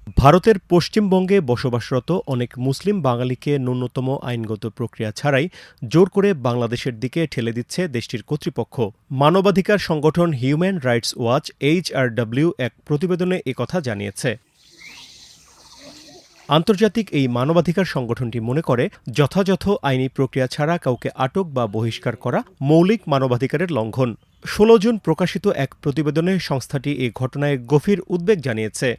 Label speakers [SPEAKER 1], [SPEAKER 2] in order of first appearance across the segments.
[SPEAKER 1] ভারতের পশ্চিমবঙ্গে বসবাসরত অনেক মুসলিম বাঙালিকে ন্যূনতম আইনগত প্রক্রিয়া ছাড়াই জোর করে বাংলাদেশের দিকে ঠেলে দিচ্ছে দেশটির কর্তৃপক্ষ। মানবাধিকার সংগঠন হিউম্যান রাইটস ওয়াচ HRW এক প্রতিবেদনে একথা জানিয়েছে। আন্তর্জাতিক এই মানবাধিকার সংগঠনটি মনে করে, যথাযথ আইনি প্রক্রিয়া ছাড়া কাউকে আটক বা বহিষ্কার করা মৌলিক মানবাধিকারের লঙ্ঘন। ১৬ জুন প্রকাশিত এক প্রতিবেদনে সংস্থাটি এই ঘটনায় গভীর উদ্বেগ জানিয়েছে।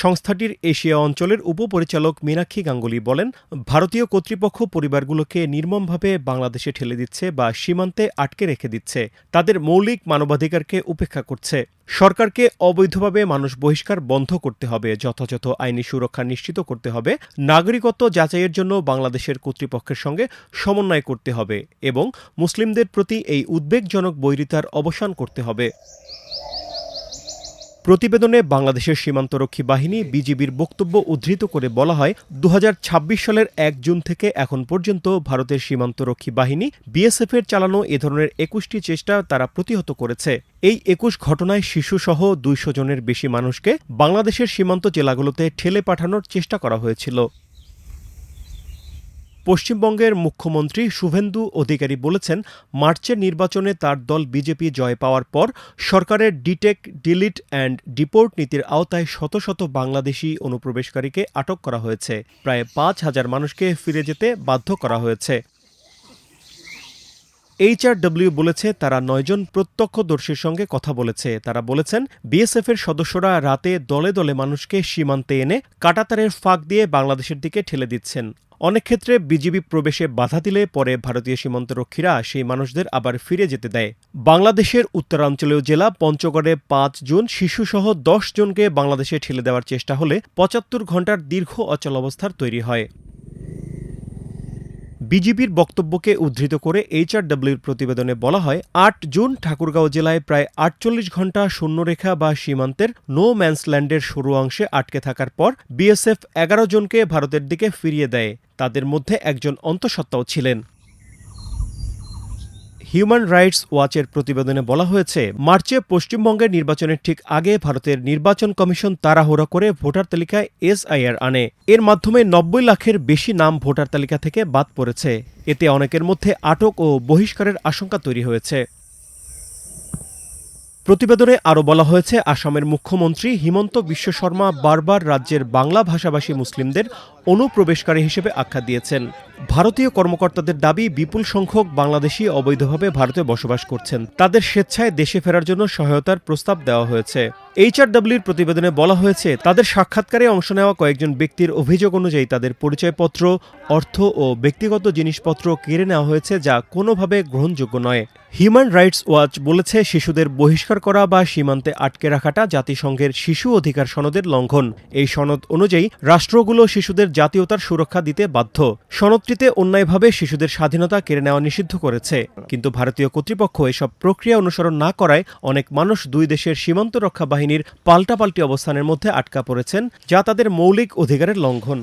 [SPEAKER 1] সংস্থাটির এশিয়া অঞ্চলের উপপরিচালক মীনাক্ষী গাঙ্গুলি বলেন, ভারতীয় কর্তৃপক্ষ পরিবারগুলোকে নির্মমভাবে বাংলাদেশে ঠেলে দিচ্ছে বা সীমান্তে আটকে রেখে দিচ্ছে, তাদের মৌলিক মানবাধিকারকে উপেক্ষা করছে। সরকারকে অবৈধভাবে মানুষ বহিষ্কার বন্ধ করতে হবে, যথাযথ আইনি সুরক্ষা নিশ্চিত করতে হবে, নাগরিকত্ব যাচাইয়ের জন্য বাংলাদেশের কর্তৃপক্ষের সঙ্গে সমন্বয় করতে হবে এবং মুসলিমদের প্রতি এই উদ্বেগজনক বৈরিতার অবসান করতে হবে। প্রতিবেদনে বাংলাদেশের সীমান্তরক্ষী বাহিনী বিজিবির বক্তব্য উদ্ধৃত করে বলা হয়, ২০২৬ সালের ১ জুন থেকে এখন পর্যন্ত ভারতের সীমান্তরক্ষী বাহিনী BSF-এর চালানো এ ধরনের ২১টি চেষ্টা তারা প্রতিহত করেছে। এই ২১ ঘটনায় শিশুসহ ২০০ জনের বেশি মানুষকে বাংলাদেশের সীমান্ত জেলাগুলোতে ঠেলে পাঠানোর চেষ্টা করা হয়েছিল। পশ্চিমবঙ্গের মুখ্যমন্ত্রী শুভেন্দু অধিকারী বলেছেন, মার্চের নির্বাচনে তার দল বিজেপি জয় পাওয়ার পর সরকারের ডিটেক, ডিলিট অ্যান্ড ডিপোর্ট নীতির আওতায় শত শত বাংলাদেশি অনুপ্রবেশকারীকে আটক করা হয়েছে। প্রায় ৫,০০০ মানুষকে ফিরে যেতে বাধ্য করা হয়েছে। HRW বলেছে, তারা ৯ জন প্রত্যক্ষদর্শীর সঙ্গে কথা বলেছে। তারা বলেছেন, BSF-এর সদস্যরা রাতে দলে দলে মানুষকে সীমান্তে এনে কাঁটাতারের ফাঁক দিয়ে বাংলাদেশের দিকে ঠেলে দিচ্ছেন। অনেক ক্ষেত্রে বিজিবি প্রবেশে বাধা দিলে পরে ভারতীয় সীমান্তরক্ষীরা সেই মানুষদের আবার ফিরে যেতে দেয়। বাংলাদেশের উত্তরাঞ্চলীয় জেলা পঞ্চগড়ে ৫ জুন শিশুসহ ১০ জনকে বাংলাদেশে ঠেলে দেওয়ার চেষ্টা হলে ৭৫ ঘণ্টার দীর্ঘ অচলাবস্থার তৈরি হয়। বিজিবির বক্তব্যকে উদ্ধৃত করে HRW-র প্রতিবেদনে বলা হয়, ৮ জুন ঠাকুরগাঁও জেলায় প্রায় ৪৮ ঘণ্টা শূন্যরেখা বা সীমান্তের নো ম্যানসল্যান্ডের সরু অংশে আটকে থাকার পর BSF ১১ জনকে ভারতের দিকে ফিরিয়ে দেয়। তাদের মধ্যে একজন অন্তঃসত্ত্বাও ছিলেন। হিউম্যান রাইটস ওয়াচের প্রতিবেদনে বলা হয়েছে, মার্চে পশ্চিমবঙ্গের নির্বাচনের ঠিক আগে ভারতের নির্বাচন কমিশন তাড়াহুড়া করে ভোটার তালিকায় SIR আনে। এর মাধ্যমে ৯০ লাখের বেশি নাম ভোটার তালিকা থেকে বাদ পড়েছে। এতে অনেকের মধ্যে আটক ও বহিষ্কারের আশঙ্কা তৈরি হয়েছে। প্রতিবেদনে আরও বলা হয়েছে, আসামের মুখ্যমন্ত্রী হিমন্ত বিশ্ব শর্মা বারবার রাজ্যের বাংলা ভাষাভাষী মুসলিমদের অনুপ্রবেশকারী হিসেবে আখ্যা দিয়েছেন। ভারতীয় কর্মকর্তাদের দাবি, বিপুল সংখ্যক বাংলাদেশি অবৈধভাবে ভারতে বসবাস করছেন। তাদের স্বেচ্ছায় দেশে ফেরার জন্য সহায়তার প্রস্তাব দেওয়া হয়েছে। HRW-র প্রতিবেদনে বলা হয়েছে, তাদের সাক্ষাৎকারে অংশ নেওয়া কয়েকজন ব্যক্তির অভিযোগ অনুযায়ী তাদের পরিচয়পত্র, অর্থ ও ব্যক্তিগত জিনিসপত্র কেড়ে নেওয়া হয়েছে, যা কোনোভাবে গ্রহণযোগ্য নয়। হিউম্যান রাইটস ওয়াচ বলেছে, শিশুদের বহিষ্কার করা বা সীমান্তে আটকে রাখাটা জাতিসংঘের শিশু অধিকার সনদের লঙ্ঘন। এই সনদ অনুযায়ী রাষ্ট্রগুলো শিশুদের জাতীয়তার সুরক্ষা দিতে বাধ্য। সনদটিতে অন্যায়ভাবে শিশুদের স্বাধীনতা কেড়ে নেওয়া নিষিদ্ধ করেছে। কিন্তু ভারতীয় কর্তৃপক্ষ এসব প্রক্রিয়া অনুসরণ না করায় অনেক মানুষ দুই দেশের সীমান্ত রক্ষা বাহিনীর পাল্টাপাল্টি অবস্থানের মধ্যে আটকা পড়েছেন, যা তাদের মৌলিক অধিকারের লঙ্ঘন।